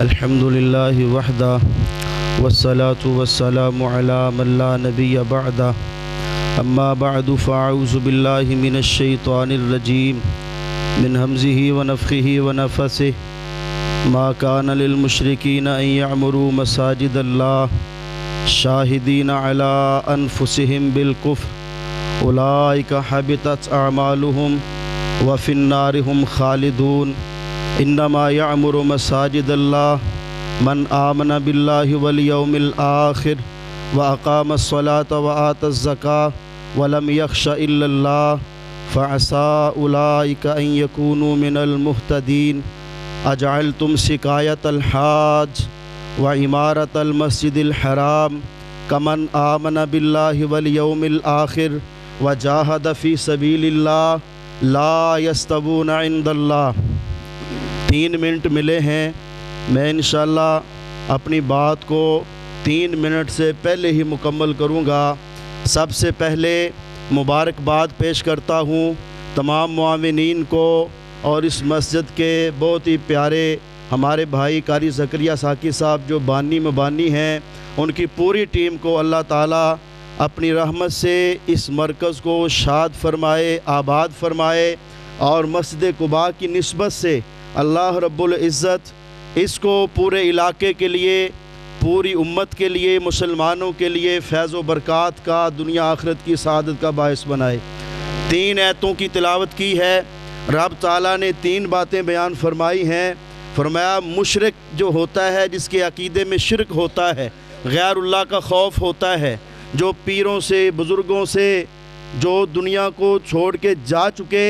الحمد لله وحده والصلاة والسلام على من لا نبي بعده أما بعد فأعوذ بالله من الشيطان الرجيم من همزه ونفخه ونفثه ما كان للمشركين أن يعمروا مساجد الله شاهدين على أنفسهم بالكفر أولئك حبطت أعمالهم وفي النار هم خالدون انما يعمر مساجد الله من آمن بالله واليوم الآخر وأقام الصلاة وآتى الزكاة ولم يخش إلا الله فعسى أولئك أن يكونوا من المهتدين أجعلتم سقاية الحاج وعمارة المسجد الحرام كمن آمن بالله واليوم الآخر وجاهد في سبيل الله لا يستوون عند الله۔ 3 منٹ ملے ہیں، میں انشاءاللہ اپنی بات کو 3 منٹ سے پہلے ہی مکمل کروں گا۔ سب سے پہلے مبارکباد پیش کرتا ہوں تمام معاونین کو اور اس مسجد کے بہت ہی پیارے ہمارے بھائی قاری زکریا ساکی صاحب جو بانی مبانی ہیں، ان کی پوری ٹیم کو اللہ تعالیٰ اپنی رحمت سے اس مرکز کو شاد فرمائے، آباد فرمائے، اور مسجد قباء کی نسبت سے اللہ رب العزت اس کو پورے علاقے کے لیے، پوری امت کے لیے، مسلمانوں کے لیے فیض و برکات کا، دنیا آخرت کی سعادت کا باعث بنائے۔ 3 آیتوں کی تلاوت کی ہے۔ رب تعالیٰ نے 3 باتیں بیان فرمائی ہیں۔ فرمایا مشرک جو ہوتا ہے، جس کے عقیدے میں شرک ہوتا ہے، غیر اللہ کا خوف ہوتا ہے، جو پیروں سے، بزرگوں سے، جو دنیا کو چھوڑ کے جا چکے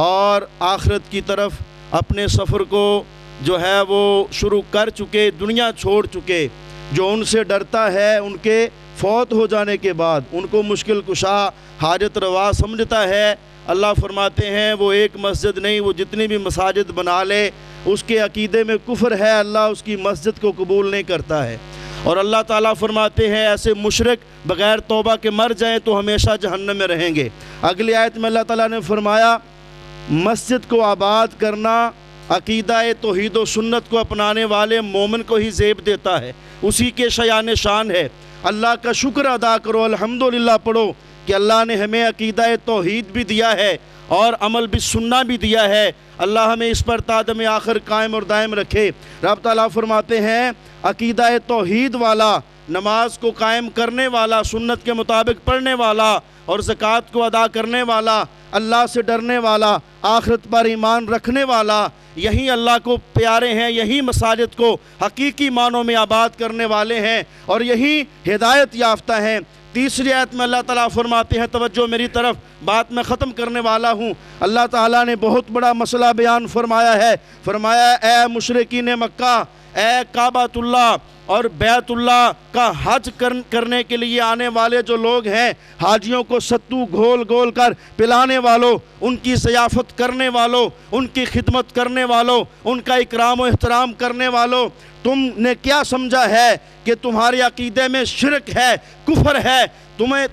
اور آخرت کی طرف اپنے سفر کو جو ہے وہ شروع کر چکے، دنیا چھوڑ چکے، جو ان سے ڈرتا ہے ان کے فوت ہو جانے کے بعد، ان کو مشکل کشا، حاجت روا سمجھتا ہے، اللہ فرماتے ہیں وہ ایک مسجد نہیں، وہ جتنی بھی مساجد بنا لے، اس کے عقیدے میں کفر ہے، اللہ اس کی مسجد کو قبول نہیں کرتا ہے۔ اور اللہ تعالیٰ فرماتے ہیں ایسے مشرک بغیر توبہ کے مر جائیں تو ہمیشہ جہنم میں رہیں گے۔ اگلی آیت میں اللہ تعالیٰ نے فرمایا مسجد کو آباد کرنا عقیدہ توحید و سنت کو اپنانے والے مومن کو ہی زیب دیتا ہے، اسی کے شایان شان ہے۔ اللہ کا شکر ادا کرو، الحمدللہ پڑھو کہ اللہ نے ہمیں عقیدہ توحید بھی دیا ہے اور عمل بھی سننا بھی دیا ہے۔ اللہ ہمیں اس پر تا دم آخر قائم اور دائم رکھے۔ رب تعالیٰ فرماتے ہیں عقیدہ توحید والا، نماز کو قائم کرنے والا، سنت کے مطابق پڑھنے والا اور زکوٰۃ کو ادا کرنے والا، اللہ سے ڈرنے والا، آخرت پر ایمان رکھنے والا، یہی اللہ کو پیارے ہیں، یہی مساجد کو حقیقی معنوں میں آباد کرنے والے ہیں اور یہی ہدایت یافتہ ہیں۔ تیسری آیت میں اللہ تعالیٰ فرماتے ہیں، توجہ میری طرف، بات میں ختم کرنے والا ہوں۔ اللہ تعالیٰ نے بہت بڑا مسئلہ بیان فرمایا ہے۔ فرمایا اے مشرکین مکہ، اے کعبۃ اللہ اور بیت اللہ کا حج کرنے کے لیے آنے والے جو لوگ ہیں، حاجیوں کو ستو گھول گھول کر پلانے والوں، ان کی ضیافت کرنے والوں، ان کی خدمت کرنے والوں، ان کا اکرام و احترام کرنے والوں، تم نے کیا سمجھا ہے کہ تمہارے عقیدے میں شرک ہے، کفر ہے؟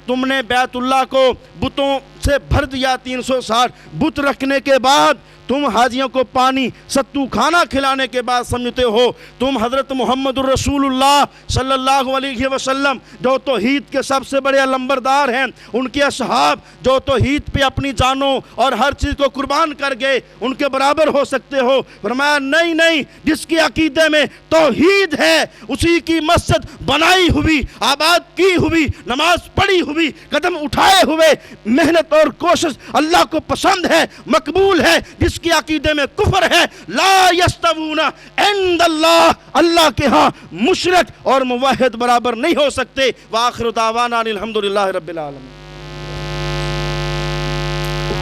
تم نے بیت اللہ کو بتوں سے بھر دیا، 360 بت رکھنے کے بعد تم حاجیوں کو پانی ستو کھانا کھلانے کے بعد سمجھتے ہو تم حضرت محمد الرسول اللہ صلی اللہ علیہ وسلم جو توحید کے سب سے بڑے علمبردار ہیں، ان کے اصحاب جو توحید پہ اپنی جانوں اور ہر چیز کو قربان کر گئے، ان کے برابر ہو سکتے ہو؟ فرمایا نہیں، جس کے عقیدے میں توحید ہے اسی کی مسجد بنائی ہوئی، آباد کی ہوئی، نماز پڑھی ہوئی، قدم اٹھائے ہوئے، محنت اور کوشش اللہ کو پسند ہے، مقبول ہے۔ جس کے عقیدے میں کفر ہے، لا یستوون عند اللہ، اللہ کے ہاں مشرک اور موحد برابر نہیں ہو سکتے۔ وآخر دعوانا الحمدللہ رب العالمین۔